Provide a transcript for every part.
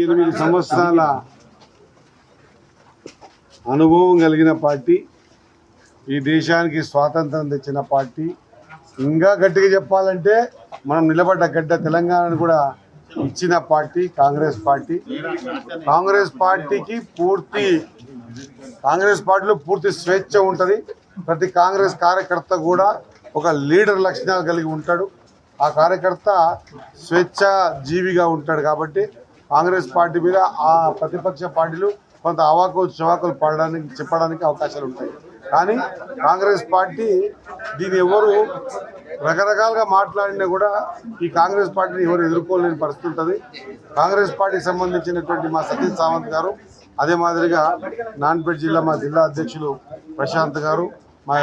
8 సంవత్సరాల అనుభవం కలిగిన పార్టీ, ఈ దేశానికి స్వాతంత్రం తెచ్చిన పార్టీ. ఇంకా గట్టిగా చెప్పాలంటే మనం నిలబడ్డ గడ్డ తెలంగాణను కూడా ఇచ్చిన పార్టీ కాంగ్రెస్ పార్టీ. కాంగ్రెస్ పార్టీలో పూర్తి స్వేచ్ఛ ఉంటుంది. ప్రతి కాంగ్రెస్ కార్యకర్త కూడా ఒక లీడర్ లక్షణాలు కలిగి ఉంటాడు. ఆ కార్యకర్త స్వేచ్ఛ జీవిగా ఉంటాడు. కాబట్టి కాంగ్రెస్ పార్టీ మీద ఆ ప్రతిపక్ష పార్టీలు కొంత చవాకులు చెప్పడానికి అవకాశాలు ఉంటాయి. కానీ కాంగ్రెస్ పార్టీ దీన్ని ఎవరు రకరకాలుగా మాట్లాడినా కూడా ఈ కాంగ్రెస్ పార్టీని ఎవరు ఎదుర్కోలేని పరిస్థితి ఉంటుంది. కాంగ్రెస్ పార్టీకి సంబంధించినటువంటి మా సతీష్ సావంత్ గారు, అదే మాదిరిగా నాన్పేట జిల్లా మా జిల్లా అధ్యక్షులు ప్రశాంత్ గారు, మా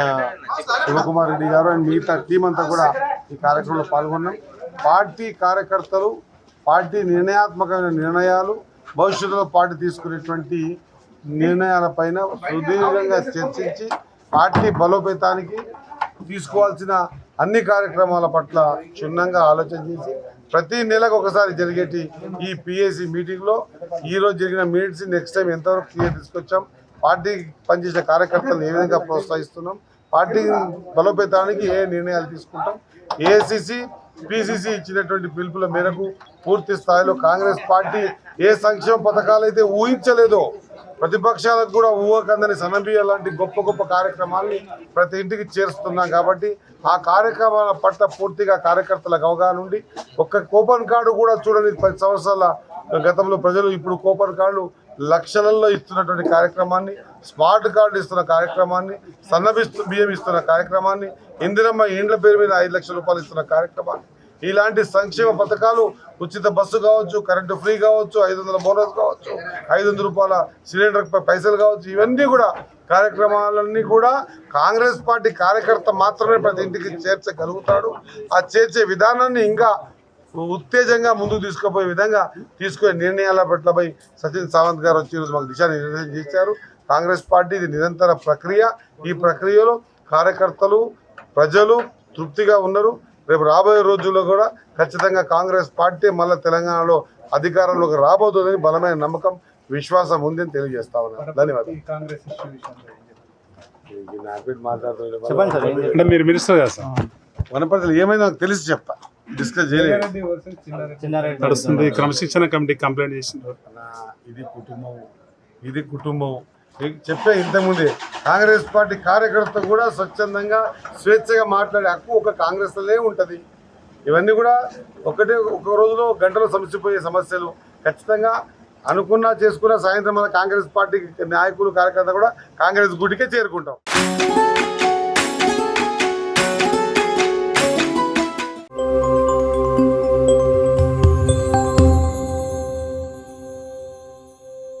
శివకుమార్ రెడ్డి గారు అండ్ మిగతా టీం అంతా కూడా ఈ కార్యక్రమంలో పాల్గొన్నాం. పార్టీ కార్యకర్తలు పార్టీ నిర్ణయాత్మకమైన నిర్ణయాలు, భవిష్యత్తులో పార్టీ తీసుకునేటువంటి నిర్ణయాలపైన సుదీర్ఘంగా చర్చించి పార్టీ బలోపేతానికి తీసుకోవాల్సిన అన్ని కార్యక్రమాల పట్ల క్షుణ్ణంగా ఆలోచన చేసి ప్రతి నెలకు ఒకసారి జరిగేటి ఈ పిఏసి మీటింగ్లో ఈరోజు జరిగిన మీటింగ్స్ నెక్స్ట్ టైం ఎంతవరకు క్లియర్ తీసుకొచ్చాం, పార్టీకి పనిచేసే కార్యకర్తలను ఏ విధంగా ప్రోత్సహిస్తున్నాం, పార్టీ బలోపేతానికి ఏ నిర్ణయాలు తీసుకుంటాం. ఏఐసిసి పిసిసి ఇచ్చినటువంటి పిలుపుల మేరకు పూర్తి స్థాయిలో కాంగ్రెస్ పార్టీ ఏ సంక్షేమ పథకాలు అయితే ఊహించలేదో, ప్రతిపక్షాలకు కూడా ఊహకందని సన్నబియ్య లాంటి గొప్ప గొప్ప కార్యక్రమాల్ని ప్రతి ఇంటికి చేరుస్తున్నాం. కాబట్టి ఆ కార్యక్రమాల పట్ల పూర్తిగా కార్యకర్తలకు అవగాహన ఉండి ఒక్క కూపన్ కార్డు కూడా చూడని 10 సంవత్సరాల గతంలో ప్రజలు ఇప్పుడు కూపన్ కార్డులు లక్షలలో ఇస్తున్నటువంటి కార్యక్రమాన్ని, స్మార్ట్ కార్డు ఇస్తున్న కార్యక్రమాన్ని, బియ్యం ఇస్తున్న కార్యక్రమాన్ని, ఇందిరమ్మ ఇండ్ల పేరు మీద 5 లక్షల రూపాయలు ఇస్తున్న కార్యక్రమాన్ని, ఇలాంటి సంక్షేమ పథకాలు, ఉచిత బస్సు కావచ్చు, కరెంటు ఫ్రీ కావచ్చు, 500 బోనస్ కావచ్చు, 500 రూపాయల సిలిండర్ పైసలు కావచ్చు, ఇవన్నీ కూడా కార్యక్రమాలన్నీ కూడా కాంగ్రెస్ పార్టీ కార్యకర్త మాత్రమే ప్రతి ఇంటికి చేర్చగలుగుతాడు. ఆ చేర్చే విధానాన్ని ఇంకా ఉత్తేజంగా ముందుకు తీసుకుపోయే విధంగా తీసుకునే నిర్ణయాల పట్లపై సతీష్ సావంత్ గారు వచ్చి ఈరోజు మాకు దిశానిర్దేశం చేశారు. కాంగ్రెస్ పార్టీ ఇది నిరంతర ప్రక్రియ. ఈ ప్రక్రియలో కార్యకర్తలు, ప్రజలు తృప్తిగా ఉన్నారు. రేపు రాబోయే రోజుల్లో కూడా ఖచ్చితంగా కాంగ్రెస్ పార్టీ మళ్ళీ తెలంగాణలో అధికారంలోకి రాబోతుందని బలమైన నమ్మకం, విశ్వాసం ఉందని తెలియజేస్తా ఉన్నాను. ధన్యవాదాలు. వనపర్తిలో ఏమైనా నాకు తెలిసి చెప్తా, డిస్కస్ చేయలేదు. నడుస్తుంది క్రమశిక్షణ కమిటీ కంప్లైంట్ చేసింది. ఇది కుటుంబం చెప్పే ఇంతకుముందే కాంగ్రెస్ పార్టీ కార్యకర్త కూడా స్వచ్ఛందంగా స్వేచ్ఛగా మాట్లాడే హక్కు ఒక కాంగ్రెస్లోనే ఉంటుంది. ఇవన్నీ కూడా ఒక రోజులో గంటలో సమసిపోయే సమస్యలు. ఖచ్చితంగా అనుకున్నా చేసుకున్నా సాయంత్రం మన కాంగ్రెస్ పార్టీ నాయకులు కార్యకర్త కూడా కాంగ్రెస్ గుడికే చేరుకుంటాం.